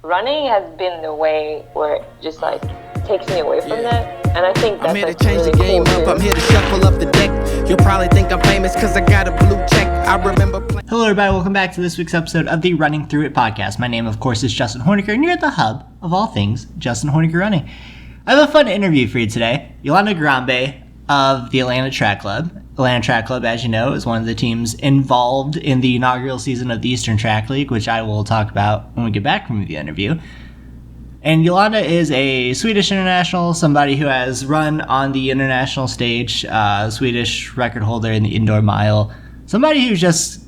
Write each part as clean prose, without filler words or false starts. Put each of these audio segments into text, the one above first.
running has been the way where it just like takes me away from that, and I think that's I'm here like to change really the game cool up. too. I'm here to shuffle up the deck. You'll probably think I'm famous because I got a blue check. I remember playing. Hello everybody, welcome back to this week's episode of the Running Through It podcast. My name, of course, is Justin Horniker, and you're at the hub of all things Justin Horniker running. I have a fun interview for you today. Yolanda Ngarambe of the Atlanta Track Club. Atlanta Track Club, as you know, is one of the teams involved in the inaugural season of the Eastern Track League, which I will talk about when we get back from the interview. And Yolanda is a Swedish international, somebody who has run on the international stage, Swedish record holder in the indoor mile, somebody who's just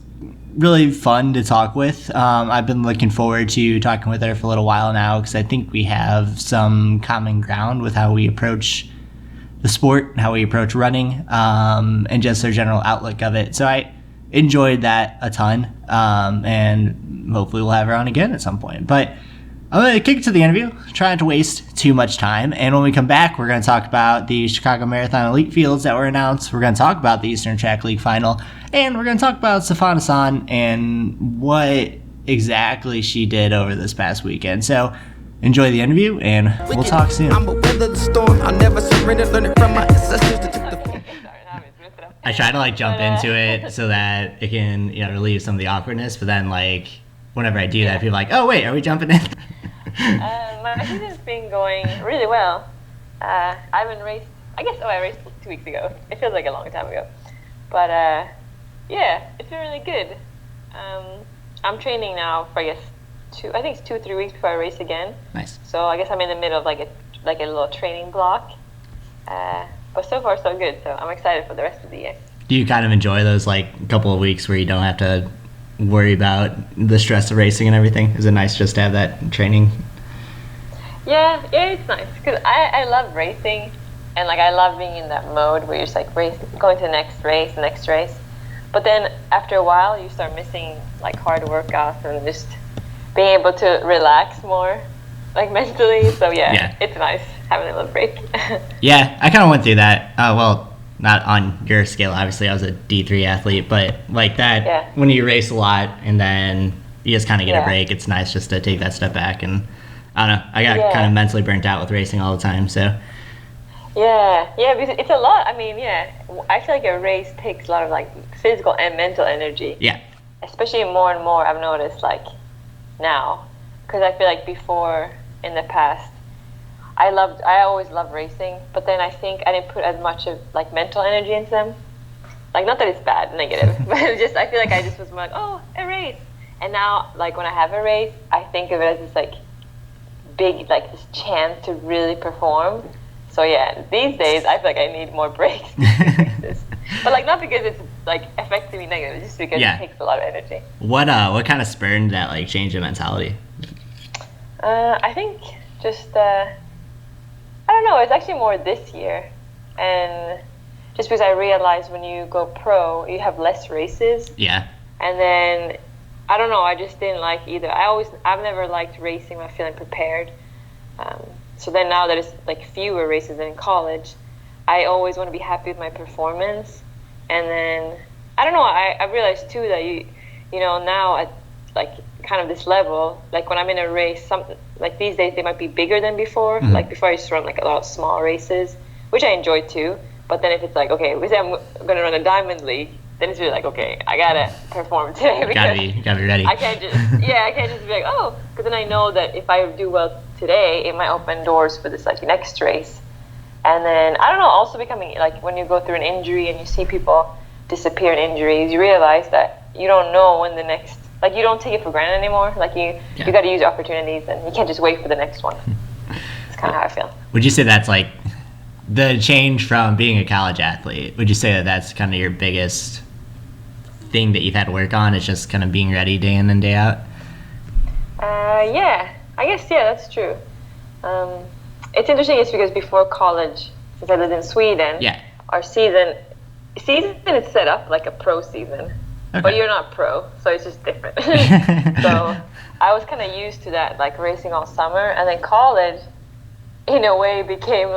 really fun to talk with. I've been looking forward to talking with her for a little while now because I think we have some common ground with how we approach the sport, how we approach running, and just our general outlook of it. So I enjoyed that a ton, and hopefully we'll have her on again at some point. But I'm going to kick it to the interview, trying to waste too much time. And when we come back, we're going to talk about the Chicago Marathon Elite Fields that were announced. We're going to talk about the Eastern Track League Final. And we're going to talk about Sifan Hassan and what exactly she did over this past weekend. So enjoy the interview, and we'll talk soon. I'm a weather the storm. I never surrender. Learning from my ancestors that took the. I try to jump into it so that it can relieve some of the awkwardness. But then whenever I do that, people are like, oh, wait, are we jumping in? My season's been going really well. I haven't raced, I raced 2 weeks ago. It feels like a long time ago. But yeah, it's been really good. I'm training now for, I think it's 2 or 3 weeks before I race again. Nice. So I guess I'm in the middle of a little training block. But so far so good, so I'm excited for the rest of the year. Do you kind of enjoy those couple of weeks where you don't have to worry about the stress of racing and everything? Is it nice just to have that training? Yeah, it's nice because I love racing, and I love being in that mode where you're just going to the next race. But then after a while, you start missing hard workouts and just being able to relax more, mentally. So yeah, it's nice having a little break. Yeah, I kind of went through that. Well, not on your scale, obviously. I was a D3 athlete, but when you race a lot and then you just kind of get a break, it's nice just to take that step back. And I don't know, I got kind of mentally burnt out with racing all the time, so. Yeah, because it's a lot. I mean, I feel like a race takes a lot of physical and mental energy. Yeah. Especially more and more I've noticed now, because I feel like before in the past, I always loved racing, but then I think I didn't put as much of mental energy into them. Not that it's bad, negative, but I feel like I just was more a race. And now, when I have a race, I think of it as this big, this chance to really perform. So yeah, these days I feel like I need more breaks. But not because it's affecting me negative, just because it takes a lot of energy. What kind of spurred that change in mentality? I think just I don't know, it's actually more this year, and just because I realized when you go pro you have less races, and then I don't know, I just didn't like either. I've never liked racing when I'm feeling prepared, so then now that it's fewer races than in college, I always want to be happy with my performance. And then I don't know, I realized too that you now at kind of this level, when I'm in a race, these days they might be bigger than before. Mm-hmm. Before I used to run a lot of small races, which I enjoy too. But then if it's okay, we say I'm going to run a Diamond League, then it's really okay, I gotta perform today. Gotta be ready. I can't just be because then I know that if I do well today, it might open doors for this next race. And then I don't know, also becoming when you go through an injury and you see people disappear in injuries, you realize that you don't know when the next. You don't take it for granted anymore. You got to use opportunities, and you can't just wait for the next one. It's kind of how I feel. Would you say that's the change from being a college athlete? Would you say that that's kind of your biggest thing that you've had to work on? Is just kind of being ready day in and day out? Yeah, I guess that's true. It's interesting. It's because before college, since I lived in Sweden, our season is set up like a pro season. Okay. But you're not pro, so it's just different. So I was kind of used to that, racing all summer. And then college, in a way, became,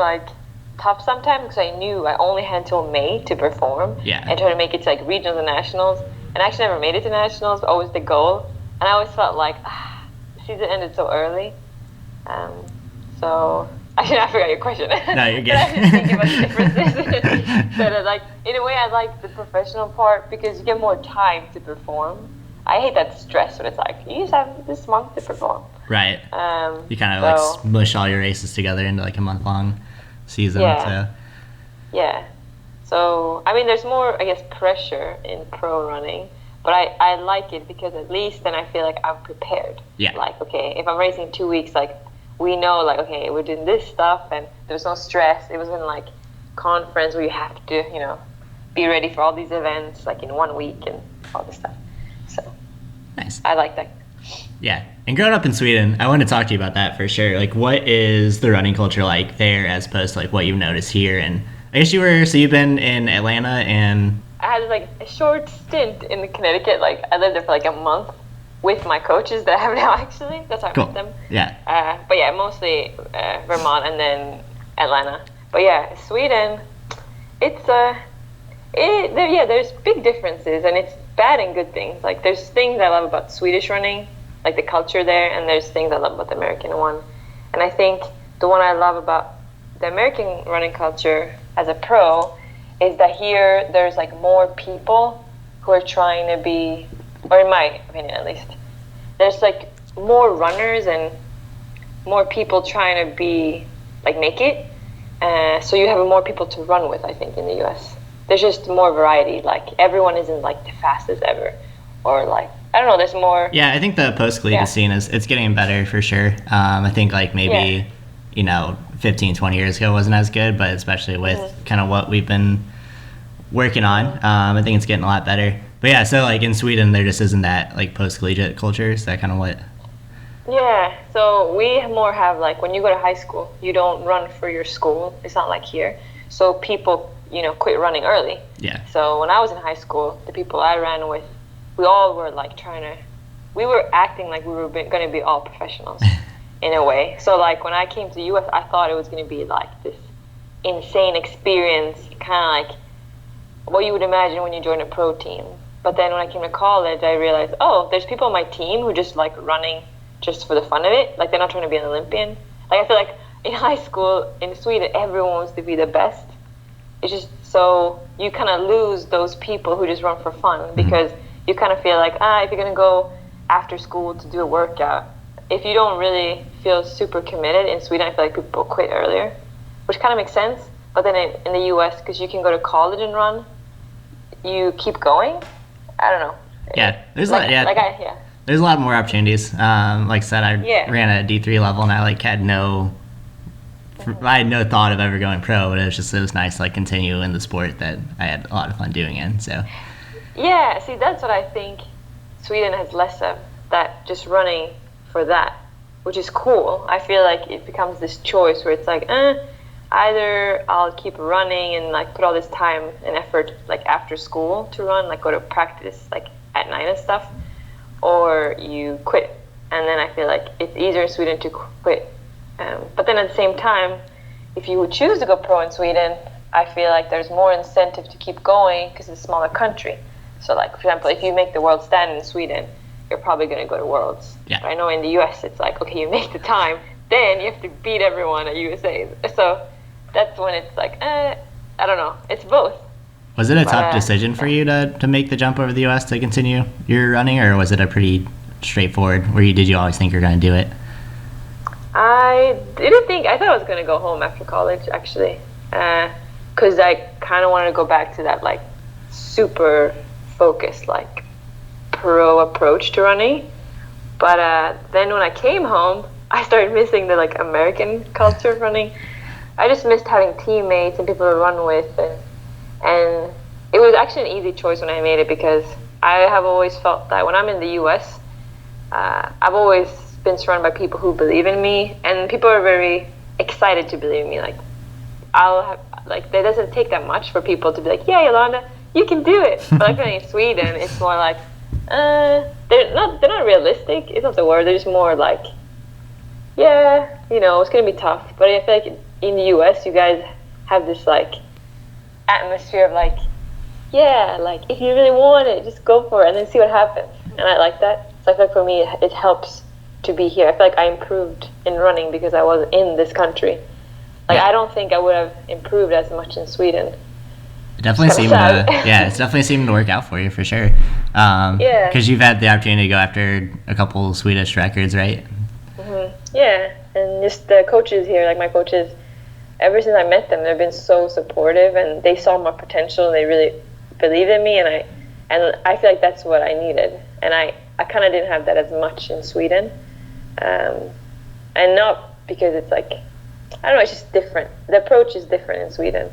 tough sometimes because I knew I only had until May to perform and try to make it to, regionals and nationals. And I actually never made it to nationals, but always the goal. And I always felt the season ended so early. So actually, I forgot your question. No, you're good. But I was just thinking about the differences. That like in a way, I like the professional part because you get more time to perform. I hate that stress when it's like you just have this month to perform. Right. You kind of like smush all your races together into like a month-long season. Yeah. So. Yeah. So I mean, there's more, I guess, pressure in pro running, but I like it because at least then I feel like I'm prepared. Yeah. Like, okay, if I'm racing 2 weeks, like we know, like, okay, we're doing this stuff, and there's no stress. It wasn't like conference where you have to, you know, be ready for all these events like in 1 week and all this stuff. So nice. I like that. Yeah. And growing up in Sweden, I want to talk to you about that for sure. Like, what is the running culture like there as opposed to like what you've noticed here? And I guess you've been in Atlanta and... I had like a short stint in Connecticut. Like I lived there for like a month with my coaches that I have now actually. That's how I met them. Yeah. But yeah, mostly Vermont and then Atlanta. But yeah, Sweden, it's there's big differences and it's bad and good things. Like there's things I love about Swedish running, like the culture there, and there's things I love about the American one. And I think the one I love about the American running culture as a pro is that here there's like more people who are trying to be, or in my opinion at least, there's like more runners and more people trying to be like make it. So you have more people to run with, I think, in the US. There's just more variety. Like everyone isn't like the fastest ever, or like I don't know. There's more. Yeah, I think the post-collegiate scene it's getting better for sure. I think like maybe 15, 20 years ago wasn't as good, but especially with kind of what we've been working on, I think it's getting a lot better. But yeah, so like in Sweden, there just isn't that like post-collegiate culture. Is that kind of what? Yeah, so we more have like when you go to high school, you don't run for your school. It's not like here. So people, quit running early. Yeah. So when I was in high school, the people I ran with, we all were like we were acting like we were going to be all professionals in a way. So like when I came to the US, I thought it was going to be like this insane experience, kind of like what you would imagine when you join a pro team. But then when I came to college, I realized, there's people on my team who just like running just for the fun of it. Like they're not trying to be an Olympian. Like I feel like in high school in Sweden, everyone wants to be the best. It's just so you kind of lose those people who just run for fun because you kind of feel like, if you're going to go after school to do a workout, if you don't really feel super committed in Sweden, I feel like people quit earlier, which kind of makes sense. But then in the US, because you can go to college and run, you keep going. I don't know. Yeah, there's there's a lot more opportunities. Like I said, I ran at a D3 level, and I had no thought of ever going pro, but it was nice to continue in the sport that I had a lot of fun doing in. So. Yeah, see, that's what I think Sweden has less of, that just running for that, which is cool. I feel like it becomes this choice where it's like, either I'll keep running and put all this time and effort after school to run, go to practice at night and stuff, or you quit. And then I feel like it's easier in Sweden to quit. But then at the same time, if you would choose to go pro in Sweden, I feel like there's more incentive to keep going because it's a smaller country. So for example, if you make the world standard in Sweden, you're probably going to go to Worlds. Yeah. But I know in the US, it's okay, you make the time, then you have to beat everyone at USA. So that's when it's I don't know. It's both. Was it a tough decision for you to make the jump over the US to continue your running, or was it a pretty straightforward, did you always think you were going to do it? I didn't think, I thought I was going to go home after college, actually. Because I kind of wanted to go back to that super focused pro approach to running. But then when I came home, I started missing the American culture of running. I just missed having teammates and people to run with, and it was actually an easy choice when I made it because I have always felt that when I'm in the US, I've always been surrounded by people who believe in me, and people are very excited to believe in me. It doesn't take that much for people to be like, yeah, Yolanda, you can do it. But in Sweden, it's more they're not realistic. It's not the word. They're just more it's gonna be tough. But I feel like in the US, you guys have this atmosphere of if you really want it, just go for it and then see what happens. And I like that. So I feel like for me, it helps to be here. I feel like I improved in running because I was in this country. Like, I don't think I would have improved as much in Sweden. It definitely seemed it's definitely seemed to work out for you for sure. Yeah. Because you've had the opportunity to go after a couple Swedish records, right? Mm-hmm. Yeah, and just the coaches here, like my coaches, ever since I met them, they've been so supportive, and they saw my potential, and they really believed in me, and I feel like that's what I needed, and I kind of didn't have that as much in Sweden, and not because it's like, I don't know, it's just different. The approach is different in Sweden.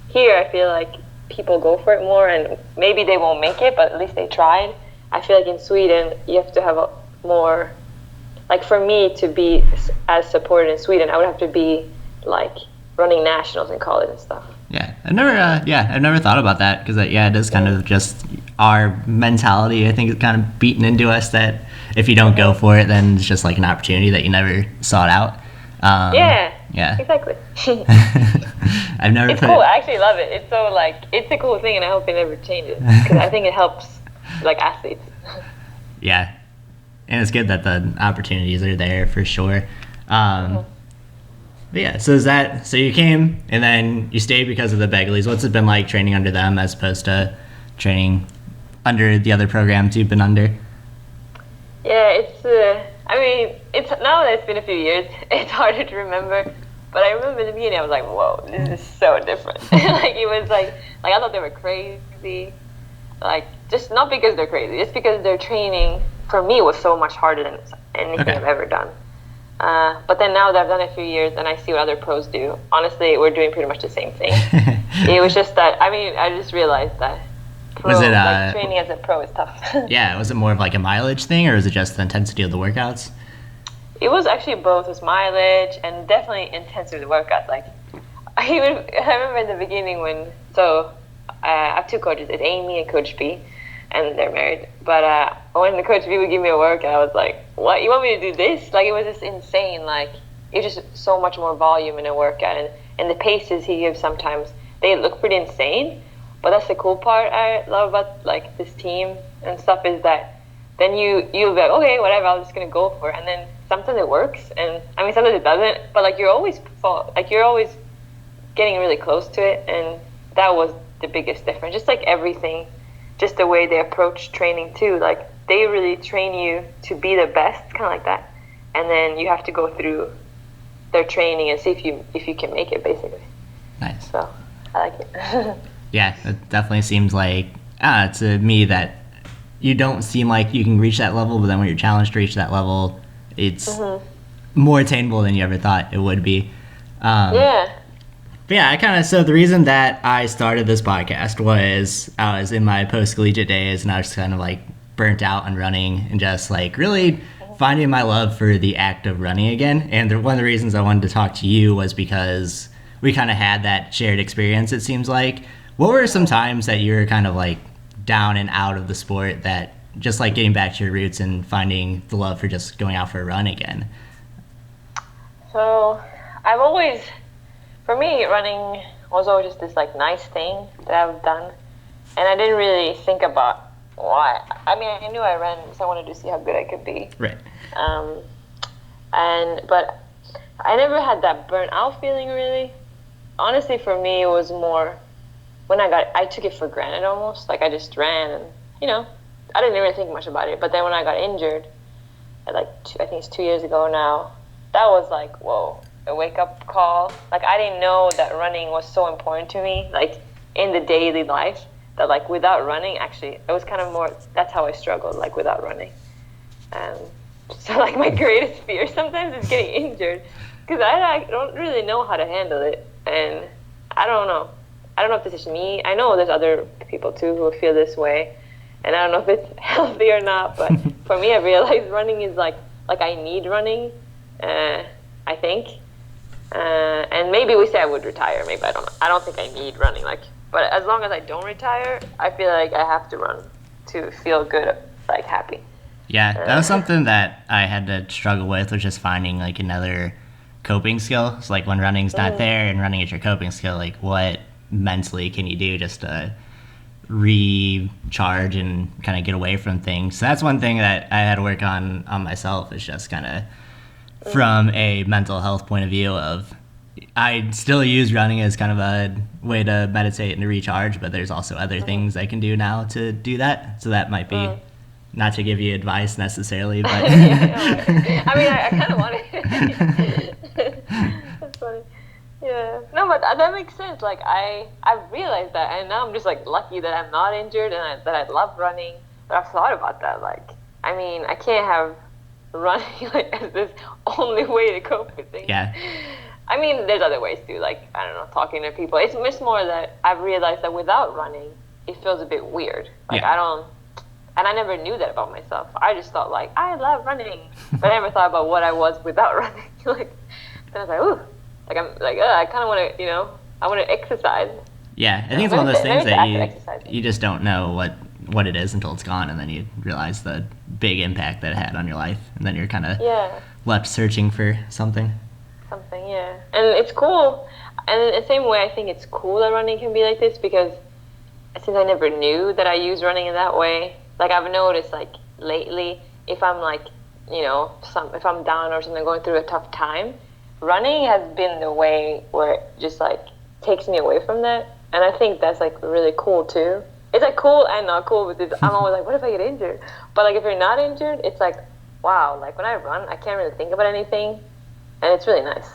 Here, I feel like people go for it more, and maybe they won't make it, but at least they tried. I feel like in Sweden, you have to have a more, like for me to be as supported in Sweden, I would have to be like running nationals in college and stuff. Yeah, I've never thought about that because it is kind of just our mentality. I think it's kind of beaten into us that if you don't go for it, then it's just like an opportunity that you never sought out. Yeah, exactly. I've never. It's cool. I actually love it. It's so like it's a cool thing, and I hope it never changes because I think it helps like athletes. Yeah, and it's good that the opportunities are there for sure. But yeah, so you came and then you stayed because of the Beglies. What's it been like training under them as opposed to training under the other programs you've been under? Yeah, it's now that it's been a few years, it's harder to remember. But I remember in the beginning, I was like, whoa, this is so different. Like, it was like I thought they were crazy. Like, just not because they're crazy, just because their training, for me, was so much harder than anything I've ever done. But then now that I've done it a few years and I see what other pros do, honestly, we're doing pretty much the same thing. It was just that, I just realized that training as a pro is tough. Yeah, was it more of like a mileage thing, or was it just the intensity of the workouts? It was actually both. It was mileage and definitely intensity of the workouts. Like, I remember in the beginning I have two coaches. It's Amy and Coach B, and they're married. But when the Coach B would give me a workout, I was like, what? You want me to do this? Like, it was just insane. Like, it's just so much more volume in a workout. And the paces he gives sometimes, they look pretty insane. But that's the cool part I love about, like, this team and stuff is that then you'll be like, okay, whatever, I'm just going to go for it. And then sometimes it works. And, sometimes it doesn't. But, like, you're always getting really close to it. And that was the biggest difference. Just, like, everything. Just the way they approach training, too. Like, they really train you to be the best, kind of like that. And then you have to go through their training and see if you can make it, basically. Nice. So, I like it. Yeah, it definitely seems like to me that you don't seem like you can reach that level, but then when you're challenged to reach that level, it's more attainable than you ever thought it would be. Yeah. But yeah, so the reason that I started this podcast was I was in my post-collegiate days and I was kind of like burnt out on running and just like really finding my love for the act of running again. And one of the reasons I wanted to talk to you was because we kind of had that shared experience, it seems like. What were some times that you were kind of like down and out of the sport that just like getting back to your roots and finding the love for just going out for a run again? So for me, running was always just this like nice thing that I've done. And I didn't really think about why. I knew I ran because I wanted to see how good I could be. Right. But I never had that burnt out feeling really. Honestly, for me, it was more when I took it for granted almost. Like, I just ran and, I didn't really think much about it. But then when I got injured, I think it's 2 years ago now, that was like, whoa, a wake-up call. Like, I didn't know that running was so important to me, like, in the daily life, that, like, without running, actually, it was kind of more, that's how I struggled, like, without running. So, like, my greatest fear sometimes is getting injured, because I don't really know how to handle it, and I don't know if this is me. I know there's other people too who feel this way, and I don't know if it's healthy or not, but for me, I realized running is like I need running, I think, and maybe we say I would retire, maybe I don't know. I don't think I need running, but as long as I don't retire, I feel like I have to run to feel good, like happy. Yeah, that was something that I had to struggle with, was just finding like another coping skill. So like when running's not there and running is your coping skill, like what mentally can you do just to recharge and kind of get away from things. So that's one thing that I had to work on myself, is just kind of from a mental health point of view of, I still use running as kind of a way to meditate and to recharge, but there's also other things I can do now to do that. So that might be, not to give you advice necessarily, but yeah, I mean, I kind of want it. That's funny. Yeah. No, but that makes sense. Like, I realized that, and now I'm just like lucky that I'm not injured and that I love running. But I've thought about that. Like, I mean, I can't have running like as this only way to cope with things. Yeah. I mean, there's other ways too. Like, I don't know, talking to people. It's much more that I've realized that without running, it feels a bit weird. Like, yeah. And I never knew that about myself. I just thought, like, I love running. But I never thought about what I was without running. Like, then I was like, ooh. Like, I'm like, I kind of want to, I want to exercise. Yeah, I think it's one of those things that you just don't know what it is until it's gone, and then you realize the big impact that it had on your life. And then you're kind of left searching for something. Yeah. And it's cool. And in the same way, I think it's cool that running can be like this, because since I never knew that I use running in that way, like, I've noticed, like, lately, if I'm, like, if I'm down or something, going through a tough time, running has been the way where it just, like, takes me away from that. And I think that's, like, really cool, too. It's, like, cool and not cool, because I'm always like, what if I get injured? But, like, if you're not injured, it's like, wow, like, when I run, I can't really think about anything, and it's really nice.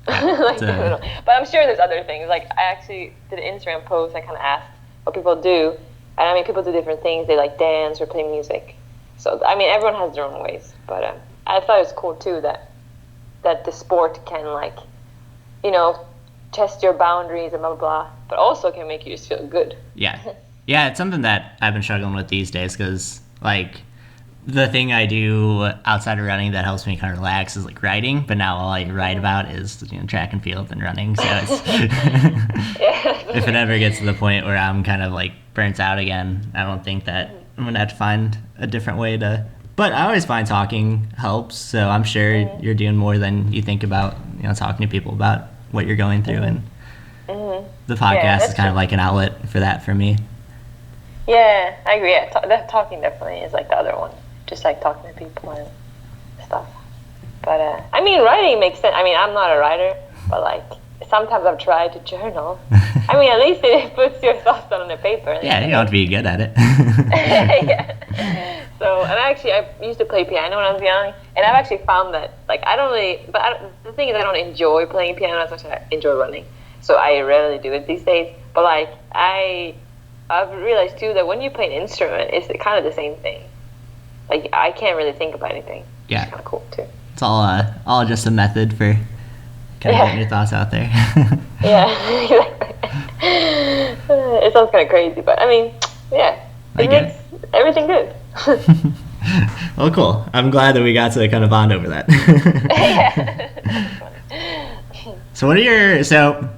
Like, I don't know. But I'm sure there's other things. Like, I actually did an Instagram post. I kind of asked what people do. And, I mean, people do different things. They, like, dance or play music. So, I mean, everyone has their own ways. But I thought it was cool, too, that the sport can, like, test your boundaries and blah, blah, blah, but also can make you just feel good. Yeah. Yeah, it's something that I've been struggling with these days, because, like, the thing I do outside of running that helps me kind of relax is, like, writing, but now all I write about is, track and field and running, so it's if it ever gets to the point where I'm kind of, like, burnt out again, I don't think that I'm going to have to find a different way to... But I always find talking helps, so I'm sure you're doing more than you think about, talking to people about what you're going through, and the podcast is kind of like an outlet for that for me. Yeah, I agree. Yeah, that talking definitely is, like, the other one. Just, like, talking to people and stuff. But, I mean, writing makes sense. I mean, I'm not a writer, but, like, sometimes I've tried to journal. I mean, at least it puts your thoughts on the paper. Yeah, you don't have to be good at it. Yeah. So, and I used to play piano when I was young, and I've actually found that, like, the thing is, I don't enjoy playing piano as much as I enjoy running. So I rarely do it these days. But, like, I've realized, too, that when you play an instrument, it's kind of the same thing. Like, I can't really think about anything. Yeah. It's kind of cool, too. It's all just a method for kind of getting your thoughts out there. Yeah, exactly. It sounds kind of crazy, but, I mean, yeah. It makes everything good. Well, cool. I'm glad that we got to kind of bond over that. So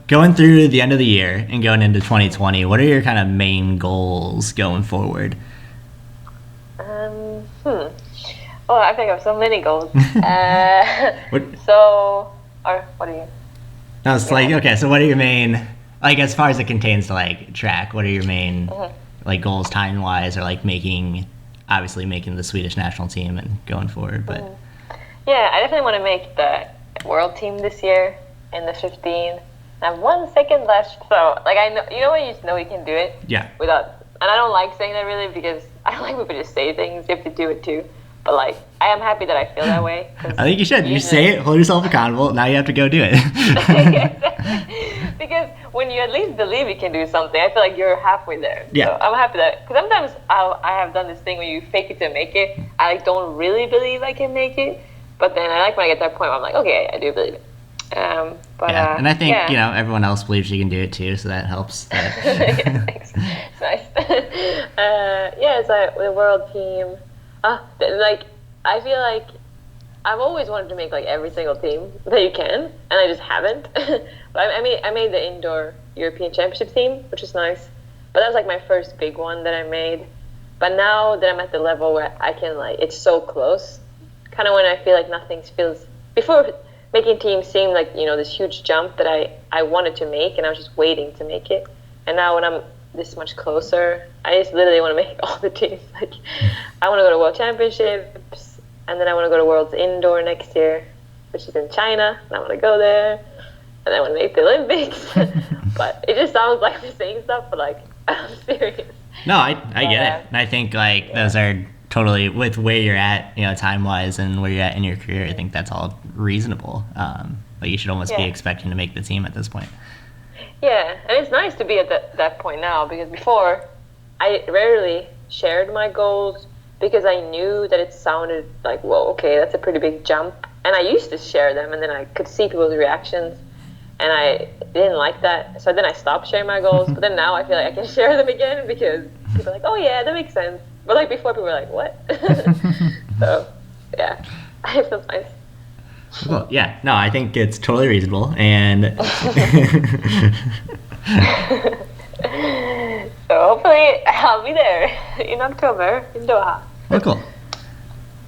going through the end of the year and going into 2020, what are your kind of main goals going forward? Oh, I think I have so many goals. What do you? No, it's like, okay, so what are your main, like, as far as it contains to, like, track, what are your main, like, goals time-wise, or, like, obviously making the Swedish national team and going forward, but... Yeah, I definitely want to make the world team this year in the 15. I have 1 second left, so, like, I know, when you just know you can do it? Yeah. And I don't like saying that, really, because I don't like people just say things. You have to do it, too. But, like, I am happy that I feel that way. I think you should. You say it, hold yourself accountable, now you have to go do it. Because when you at least believe you can do something, I feel like you're halfway there. Yeah. So I'm happy that, because sometimes I have done this thing where you fake it to make it. I, like, don't really believe I can make it. But then I like when I get to that point where I'm like, okay, I do believe it. And I think, everyone else believes you can do it too, so that helps. Yeah, thanks. It's nice. It's like the world team. Like, I feel like I've always wanted to make, like, every single team that you can, and I just haven't. But I made the indoor European Championship team, which is nice. But that was, like, my first big one that I made. But now that I'm at the level where I can, like, it's so close, kind of when I feel like nothing feels... Before, making teams seemed like, this huge jump that I wanted to make, and I was just waiting to make it. And now when I'm this much closer. I just literally want to make all the teams. Like, I want to go to World Championships, and then I want to go to Worlds Indoor next year, which is in China, and I want to go there, and I want to make the Olympics. But it just sounds like we're saying stuff, but like, I'm serious. No, I get it. And I think like those are totally, with where you're at, time-wise and where you're at in your career, I think that's all reasonable. But you should almost be expecting to make the team at this point. Yeah, and it's nice to be at that point now, because before I rarely shared my goals because I knew that it sounded like, whoa, okay, that's a pretty big jump. And I used to share them, and then I could see people's reactions, and I didn't like that. So then I stopped sharing my goals, but then now I feel like I can share them again because people are like, oh yeah, that makes sense. But like before, people were like, what? So, yeah, it feels nice. Well, yeah, no, I think it's totally reasonable, and so hopefully I'll be there in October in Doha. Oh, cool.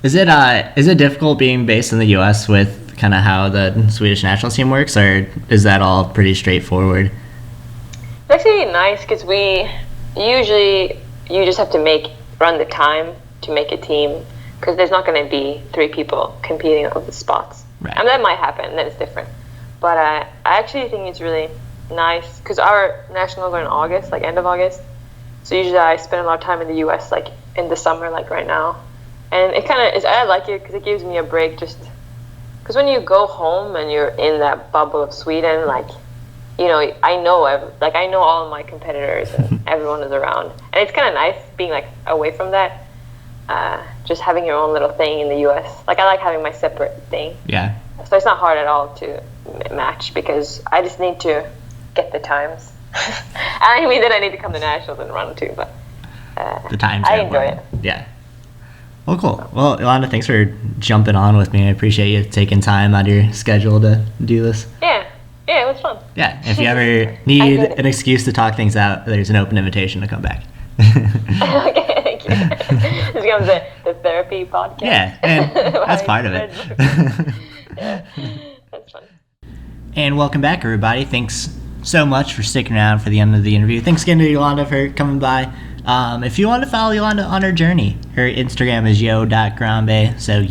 Is it difficult being based in the U.S. with kind of how the Swedish national team works, or is that all pretty straightforward? It's actually nice because you just have to run the time to make a team, because there's not going to be 3 people competing on the spots. Right. And that might happen, then it's different. But I actually think it's really nice because our nationals are in August, like end of August. So usually I spend a lot of time in the U.S. like in the summer, like right now. And it kind of is, I like it because it gives me a break, just because when you go home and you're in that bubble of Sweden, like, I know all of my competitors and everyone is around. And it's kind of nice being like away from that. Just having your own little thing in the U.S. Like, I like having my separate thing. Yeah. So it's not hard at all to match because I just need to get the times. I mean, then I need to come to nationals and run too, but the times I enjoy it. Yeah. Well, cool. Well, Yolanda, thanks for jumping on with me. I appreciate you taking time out of your schedule to do this. Yeah, it was fun. Yeah, if you ever need an excuse to talk things out, there's an open invitation to come back. Okay, thank you. This becomes the therapy podcast. Yeah, and that's part of it. Yeah, that's fun. And welcome back, everybody. Thanks so much for sticking around for the end of the interview. Thanks again to Yolanda for coming by. If you want to follow Yolanda on her journey, her Instagram is yo.ngarambe, so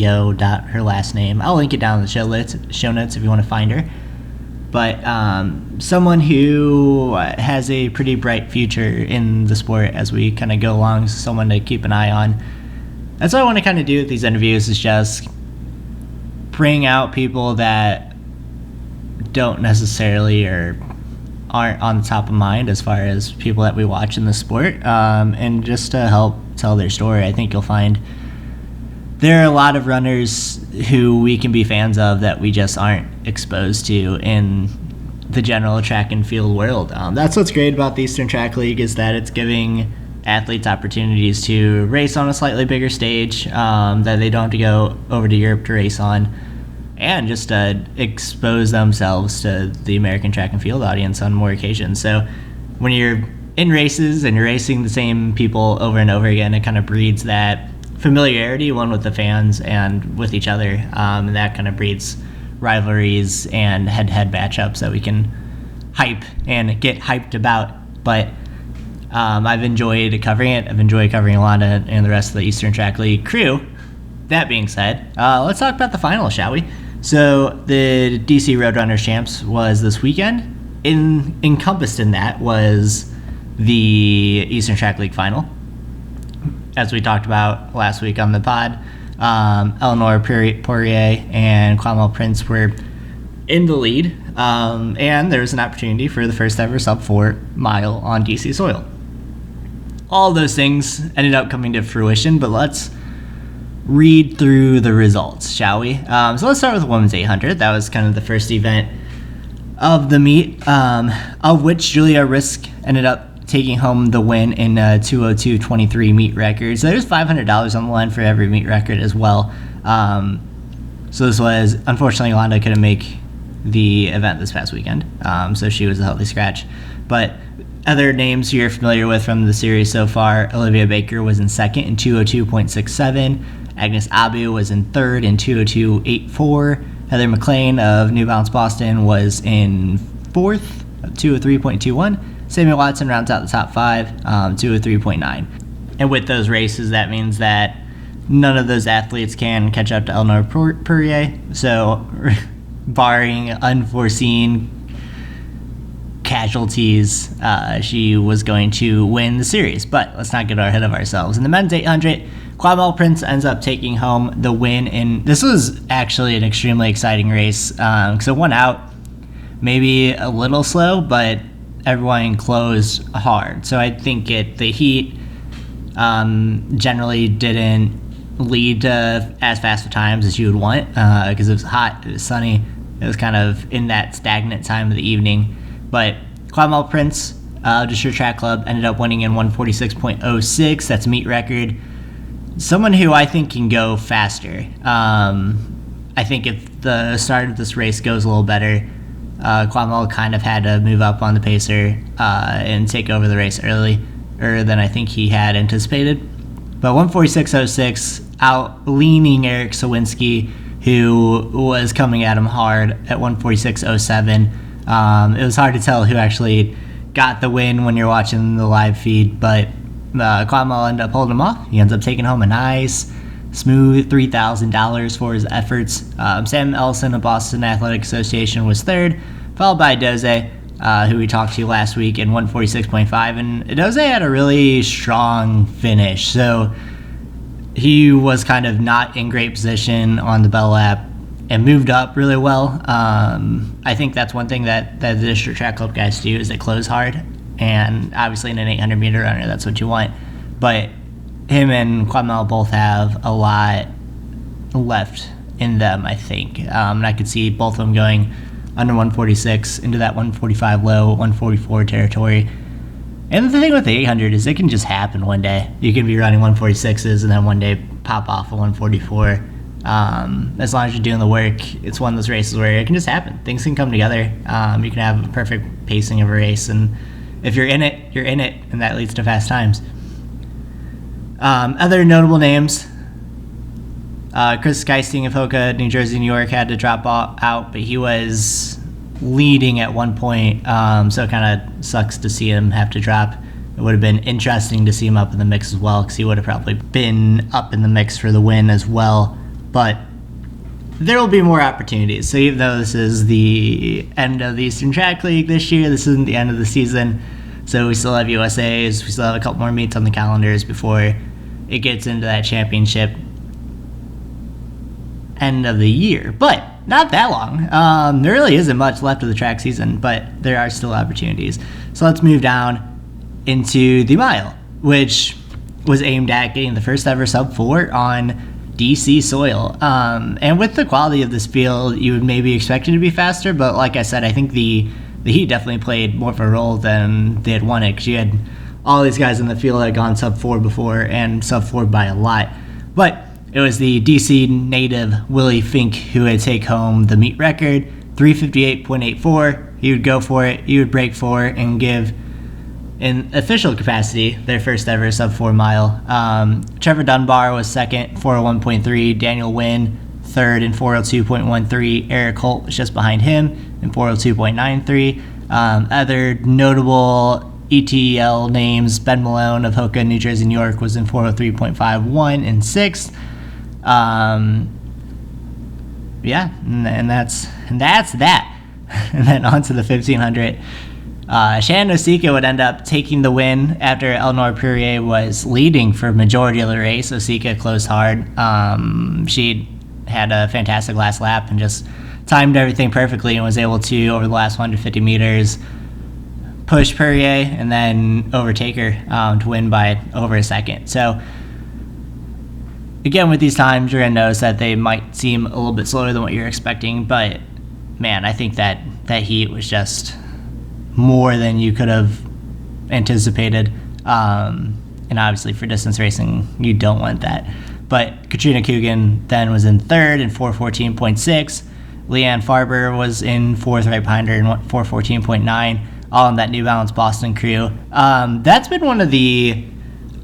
her last name. I'll link it down in the show notes if you want to find her. But someone who has a pretty bright future in the sport as we kind of go along, someone to keep an eye on. That's what I want to kind of do with these interviews, is just bring out people that don't necessarily or aren't on the top of mind as far as people that we watch in the sport, and just to help tell their story. I think you'll find there are a lot of runners who we can be fans of that we just aren't exposed to in the general track and field world. That's what's great about the Eastern Track League, is that it's giving athletes opportunities to race on a slightly bigger stage that they don't have to go over to Europe to race on, and just expose themselves to the American track and field audience on more occasions. So when you're in races and you're racing the same people over and over again, it kind of breeds that familiarity, one with the fans and with each other, and that kind of breeds rivalries and head-to-head matchups that we can hype and get hyped about. But I've enjoyed covering it. I've enjoyed covering Yolanda and the rest of the Eastern Track League crew. That being said, let's talk about the final, shall we? So the DC Roadrunners Champs was this weekend. Encompassed in that was the Eastern Track League final. As we talked about last week on the pod, Eleanor Poirier and Kwame Prince were in the lead, and there was an opportunity for the first ever sub-4 mile on DC soil. All those things ended up coming to fruition, but let's read through the results, shall we? So let's start with the women's 800. That was kind of the first event of the meet, of which Julia Risk ended up taking home the win in 2:02:23 meet record. So there's $500 on the line for every meet record as well. So this was, unfortunately, Yolanda couldn't make the event this past weekend, so she was a healthy scratch. But other names you're familiar with from the series so far: Olivia Baker was in second in 2:02.67. Agnes Abu was in third in 2:02.84. Heather McLean of New Balance Boston was in fourth, 2:03.21. Sammy Watson rounds out the top 5, 203.9. And with those races, that means that none of those athletes can catch up to Eleanor Perrier. So, barring unforeseen casualties, she was going to win the series. But let's not get ahead of ourselves. In the men's 800, Kwame Prince ends up taking home the win. And this was actually an extremely exciting race because it went out maybe a little slow, but everyone closed hard. So I think the heat generally didn't lead to as fast of times as you would want because it was hot, it was sunny, it was kind of in that stagnant time of the evening. But Kwame Prince, District Track Club, ended up winning in 146.06. That's a meet record. Someone who I think can go faster. I think if the start of this race goes a little better, Kwame kind of had to move up on the pacer and take over the race earlier than I think he had anticipated. But 146.06, out leaning Eric Sawinski, who was coming at him hard at 146.07. It was hard to tell who actually got the win when you're watching the live feed, but Kwame ended up holding him off. He ends up taking home a nice, smooth $3,000 for his efforts. Sam Ellison of Boston Athletic Association was third, followed by Doze, who we talked to last week in 146.5. And Doze had a really strong finish, so he was kind of not in great position on the bell lap and moved up really well. I think that's one thing that the District Track Club guys do is they close hard, and obviously in an 800 meter runner that's what you want. But him and Kwame both have a lot left in them, I think. And I could see both of them going under 146 into that 145 low, 144 territory. And the thing with the 800 is it can just happen one day. You can be running 146s and then one day pop off a 144. As long as you're doing the work, it's one of those races where it can just happen. Things can come together. You can have a perfect pacing of a race, and if you're in it, you're in it, and that leads to fast times. Other notable names, Chris Geisting of Hoka, New Jersey, New York had to drop out, but he was leading at one point, so it kind of sucks to see him have to drop. It would have been interesting to see him up in the mix as well, because he would have probably been up in the mix for the win as well. But there will be more opportunities. So even though this is the end of the Eastern Track League this year, this isn't the end of the season. So we still have USAs, we still have a couple more meets on the calendars before it gets into that championship end of the year. But not that long. There really isn't much left of the track season, but there are still opportunities. So let's move down into the mile, which was aimed at getting the first ever sub-4 on DC soil. And with the quality of this field, you would maybe expect it to be faster, but like I said, I think the heat definitely played more of a role than they had wanted, because you had all these guys in the field that had gone sub-4 before, and sub-4 by a lot. But it was the DC native Willie Fink who would take home the meet record, 358.84. He would go for it, he would break for it, and give, in official capacity, their first ever sub-4 mile. Trevor Dunbar was second, 401.3. Daniel Wynn, third, in 402.13. Eric Holt was just behind him in 402.93. Other notable ETL names, Ben Malone of Hoka, New Jersey, New York, was in 403.51 in sixth. Yeah, and that's that. And then on to the 1500. Shannon Osika would end up taking the win after Eleanor Perrier was leading for majority of the race. Osika closed hard. She had a fantastic last lap and just timed everything perfectly and was able to, over the last 150 meters, push Perrier and then overtake her to win by over a second. So again, with these times, you're going to notice that they might seem a little bit slower than what you're expecting, but man, I think that heat was just more than you could have anticipated. And obviously for distance racing, you don't want that. But Katrina Coogan then was in third in 414.6. Leanne Farber was in fourth right behind her in 414.9, all in that New Balance Boston crew. That's been one of the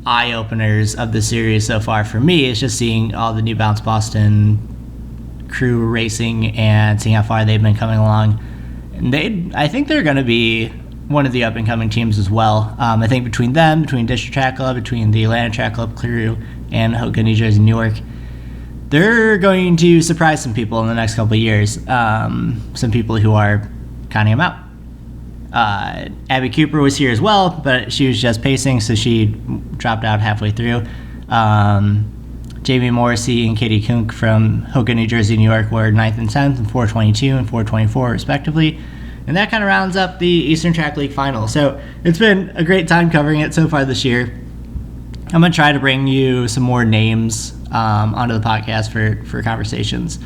eye-openers of the series so far for me, is just seeing all the New Balance Boston crew racing and seeing how far they've been coming along. And I think they're going to be one of the up-and-coming teams as well. I think between them, between District Track Club, between the Atlanta Track Club crew, and Hoka, New Jersey, New York, they're going to surprise some people in the next couple of years. Some people who are counting them out. Abby Cooper was here as well, but she was just pacing, so she dropped out halfway through. Jamie Morrissey and Katie Kunk from Hoka, New Jersey, New York were 9th and 10th and 422 and 424 respectively. And that kind of rounds up the Eastern Track League final. So it's been a great time covering it so far this year. I'm going to try to bring you some more names onto the podcast for conversations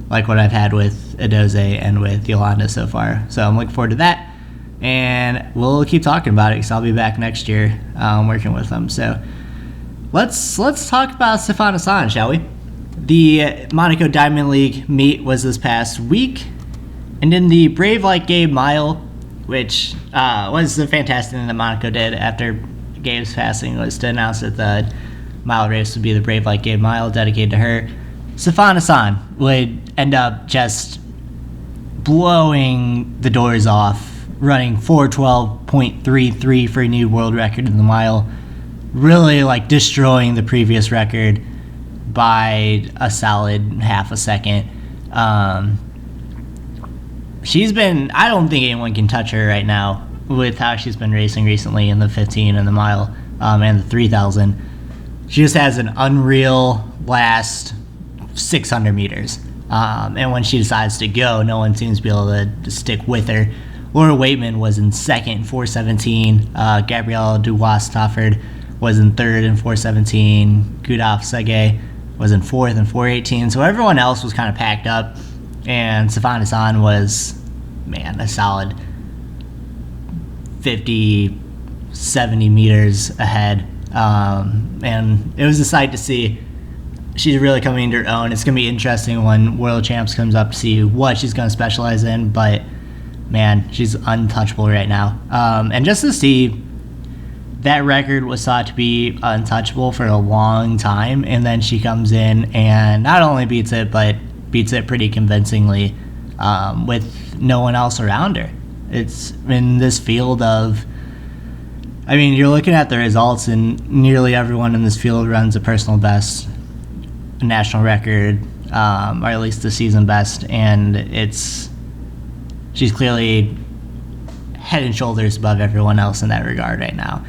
like what I've had with Edoze and with Yolanda so far. So I'm looking forward to that. And we'll keep talking about it because I'll be back next year working with them. So let's talk about Sifan Hassan, shall we? The Monaco Diamond League meet was this past week. And in the Brave Like Gabe Mile, which was the fantastic thing that Monaco did after Gabe's passing, was to announce that the mile race would be the Brave Like Gabe Mile dedicated to her. Sifan Hassan would end up just blowing the doors off, running 4:12.33 for a new world record in the mile, really like destroying the previous record by a solid half a second. She's been, I don't think anyone can touch her right now with how she's been racing recently in the 15 and the mile and the 3,000. She just has an unreal last 600 meters. And when she decides to go, no one seems to be able to stick with her. Laura Waitman was in second in 4:17. Gabrielle Dubois-Stafford was in third in 4:17. Gudaf Sege was in fourth in 4:18. So everyone else was kind of packed up. And Sifan Hassan was, a solid 50, 70 meters ahead. And it was a sight to see. She's really coming into her own. It's going to be interesting when World Champs comes up to see what she's going to specialize in. But, man, she's untouchable right now. And just to see that record was thought to be untouchable for a long time. And then she comes in and not only beats it, but beats it pretty convincingly with no one else around her. It's in this field of, you're looking at the results, and nearly everyone in this field runs a personal best, a national record, or at least the season best, and she's clearly head and shoulders above everyone else in that regard right now.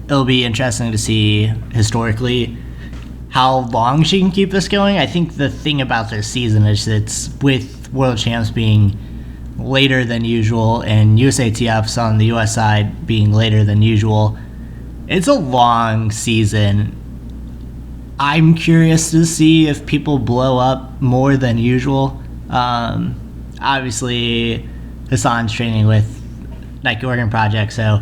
It'll be interesting to see historically how long she can keep this going. I think the thing about this season is it's with World Champs being later than usual and USATFs on the US side being later than usual, it's a long season. I'm curious to see if people blow up more than usual. Obviously, Hassan's training with Nike Oregon Project, so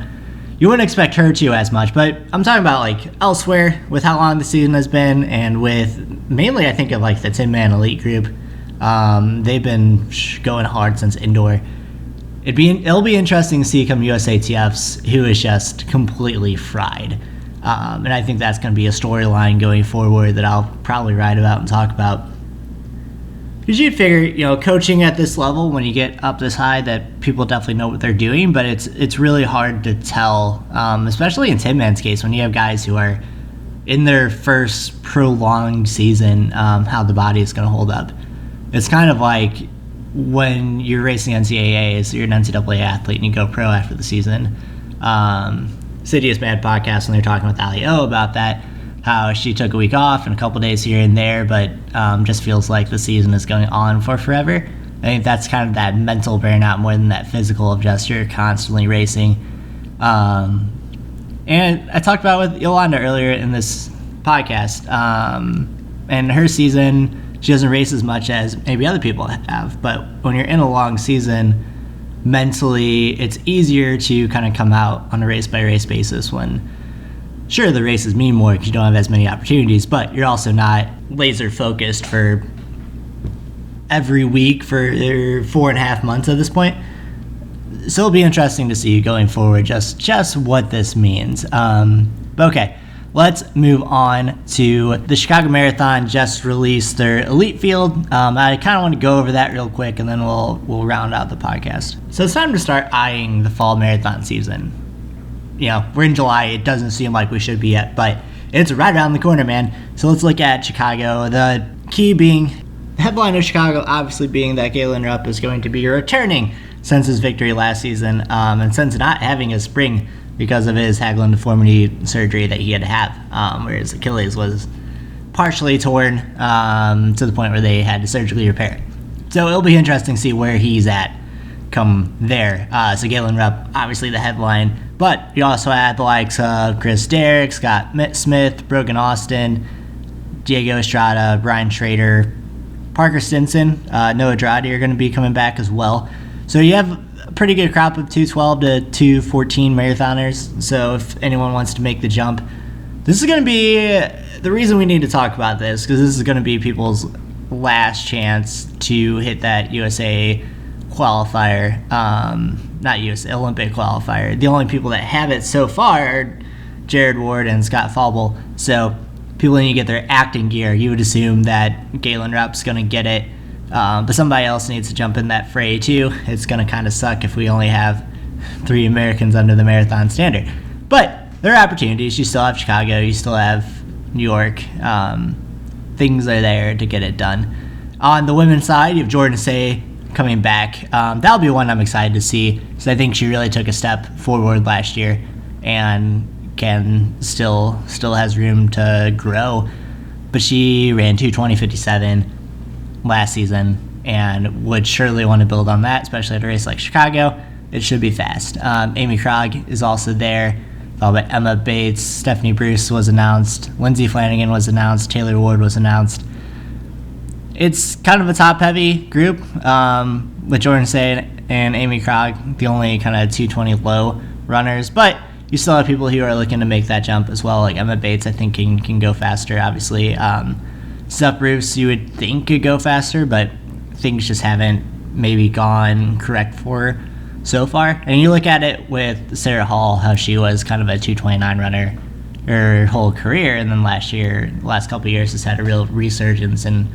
you wouldn't expect her to as much, but I'm talking about elsewhere with how long the season has been, and with mainly I think of the Tin Man Elite group. They've been going hard since indoor. It'll be interesting to see come USATFs who is just completely fried, and I think that's going to be a storyline going forward that I'll probably write about and talk about. Because you'd figure, coaching at this level, when you get up this high, that people definitely know what they're doing, but it's really hard to tell, especially in Tin Man's case, when you have guys who are in their first prolonged season, how the body is going to hold up. It's kind of like when you're racing NCAAs, you're an NCAA athlete, and you go pro after the season. Sidious Mad podcast, when they're talking with Ali O about that, how she took a week off and a couple days here and there, but just feels like the season is going on for forever. I think that's kind of that mental burnout more than that physical of just you're constantly racing. And I talked about with Yolanda earlier in this podcast, and her season, she doesn't race as much as maybe other people have, but when you're in a long season, mentally it's easier to kind of come out on a race-by-race basis when, sure, the races mean more because you don't have as many opportunities, but you're also not laser focused for every week for 4.5 months at this point. So it'll be interesting to see going forward just what this means. But okay, let's move on to the Chicago Marathon. Just released their elite field. I kind of want to go over that real quick, and then we'll round out the podcast. So it's time to start eyeing the fall marathon season. We're in July. It doesn't seem like we should be yet, but it's right around the corner, man. So let's look at Chicago. The key being, the headline of Chicago obviously being that Galen Rupp is going to be returning since his victory last season, and since not having a spring because of his Haglund deformity surgery that he had to have, where his Achilles was partially torn to the point where they had to surgically repair it. So it'll be interesting to see where he's at come there. So Galen Rupp, obviously the headline, but you also had the likes of Chris Derrick, Scott Smith, Brogan Austin, Diego Estrada, Brian Schrader, Parker Stinson, Noah Droddy are going to be coming back as well. So you have a pretty good crop of 212 to 214 marathoners. So if anyone wants to make the jump, this is going to be the reason we need to talk about this, because this is going to be people's last chance to hit that USA qualifier, not USA, Olympic qualifier. The only people that have it so far are Jared Ward and Scott Fauble. So people need to get their acting gear. You would assume that Galen Rupp's going to get it, but somebody else needs to jump in that fray too. It's going to kind of suck if we only have 3 Americans under the marathon standard. But there are opportunities. You still have Chicago. You still have New York. Things are there to get it done. On the women's side, you have Jordan Say coming back. That'll be one I'm excited to see, because I think she really took a step forward last year and can still has room to grow. But she ran 2:20:57 last season and would surely want to build on that, especially at a race like Chicago. It should be fast. Amy Krog is also there, followed by Emma Bates. Stephanie Bruce was announced. Lindsay Flanagan was announced. Taylor Ward was announced. It's kind of a top-heavy group, with Jordan Say and Amy Krog, the only kind of 220 low runners. But you still have people who are looking to make that jump as well, like Emma Bates, I think, can go faster, obviously. Steph Bruce, you would think could go faster, but things just haven't maybe gone correct for her so far. And you look at it with Sarah Hall, how she was kind of a 229 runner her whole career, and then last couple of years has had a real resurgence and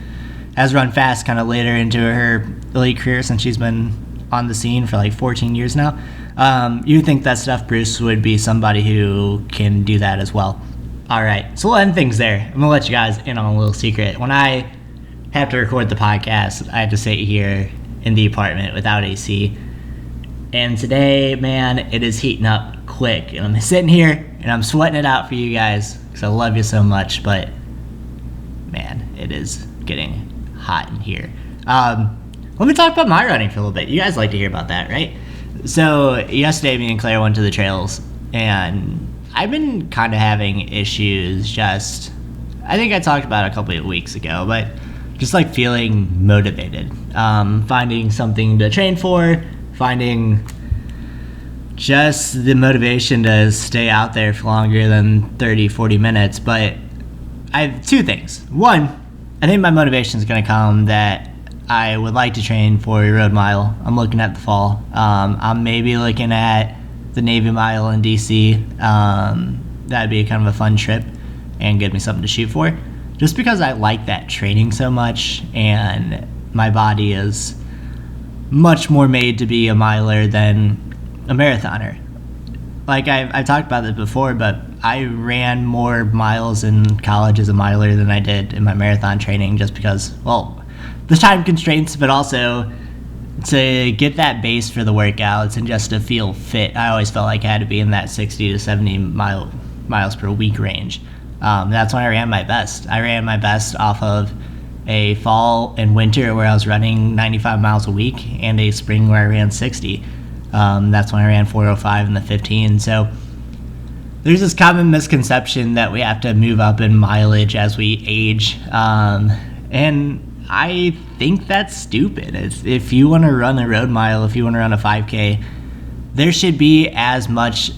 has run fast kind of later into her elite career since she's been on the scene for like 14 years now. You think that Steph Bruce would be somebody who can do that as well. All right, so we'll end things there. I'm going to let you guys in on a little secret. When I have to record the podcast, I have to sit here in the apartment without AC. And today, man, it is heating up quick. And I'm sitting here and I'm sweating it out for you guys because I love you so much. But, man, it is getting hot in here. Let me talk about my running for a little bit. You guys like to hear about that, right? So yesterday, me and Claire went to the trails, and I've been kind of having issues. I think I talked about it a couple of weeks ago, but just like feeling motivated, finding something to train for, finding just the motivation to stay out there for longer than 30, 40 minutes. But I have 2 things. One, I think my motivation is going to come that I would like to train for a road mile. I'm looking at the fall. I'm maybe looking at the Navy Mile in DC. That'd be kind of a fun trip and give me something to shoot for. Just because I like that training so much, and my body is much more made to be a miler than a marathoner. Like I've talked about this before, but I ran more miles in college as a miler than I did in my marathon training, just because, well, the time constraints, but also to get that base for the workouts and just to feel fit. I always felt like I had to be in that 60 to 70 miles per week range. That's when I ran my best. I ran my best off of a fall and winter where I was running 95 miles a week, and a spring where I ran 60. That's when I ran 4:05 in the 15. So there's this common misconception that we have to move up in mileage as we age. And I think that's stupid. If you want to run a road mile, if you want to run a 5K, there should be as much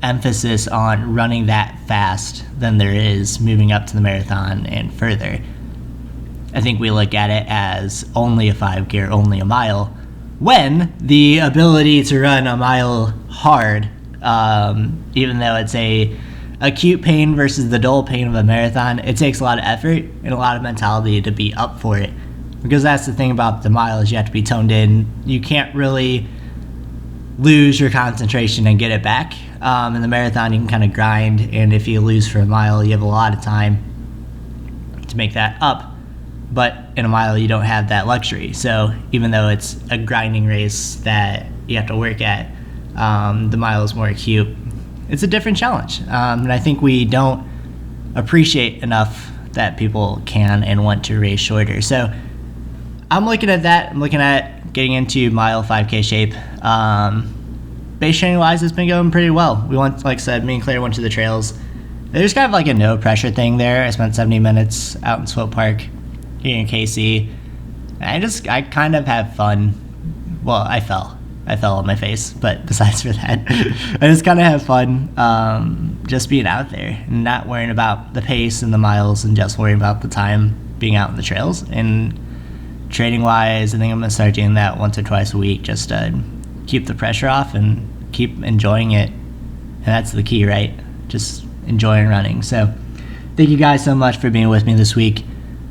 emphasis on running that fast than there is moving up to the marathon and further. I think we look at it as only a 5K or only a mile, when the ability to run a mile hard, even though it's a acute pain versus the dull pain of a marathon, it takes a lot of effort and a lot of mentality to be up for it. Because that's the thing about the mile is you have to be toned in. You can't really lose your concentration and get it back. In the marathon, you can kind of grind, and if you lose for a mile, you have a lot of time to make that up. But in a mile, you don't have that luxury. So even though it's a grinding race that you have to work at, the mile is more acute. It's a different challenge. And I think we don't appreciate enough that people can and want to race shorter. So I'm looking at that. I'm looking at getting into mile 5K shape. Base training wise, it's been going pretty well. We went, like I said, me and Claire went to the trails. There's kind of like a no pressure thing there. I spent 70 minutes out in Swope Park here in KC. I kind of have fun. Well, I fell on my face, but besides for that, I just kind of have fun just being out there and not worrying about the pace and the miles and just worrying about the time being out in the trails. And training wise, I think I'm going to start doing that once or twice a week just to keep the pressure off and keep enjoying it. And that's the key, right? Just enjoying running. So thank you guys so much for being with me this week.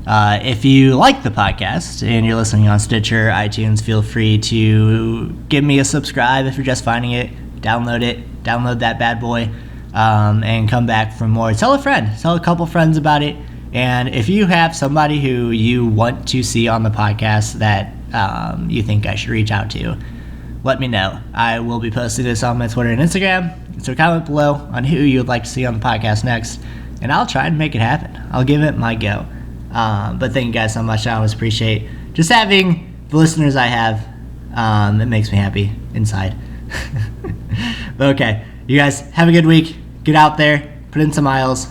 If you like the podcast and you're listening on Stitcher, iTunes, feel free to give me a subscribe if you're just finding it. Download that bad boy, and come back for more. Tell a friend, tell a couple friends about it. And if you have somebody who you want to see on the podcast that you think I should reach out to, let me know. I will be posting this on my Twitter and Instagram. So comment below on who you would like to see on the podcast next, and I'll try and make it happen. I'll give it my go. But thank you guys so much. I always appreciate just having the listeners I have. It makes me happy inside. But okay, you guys have a good week. Get out there, put in some miles,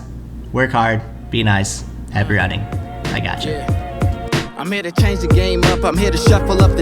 work hard, be nice, happy running. I got you. I'm here to change the game up. I'm here to shuffle up the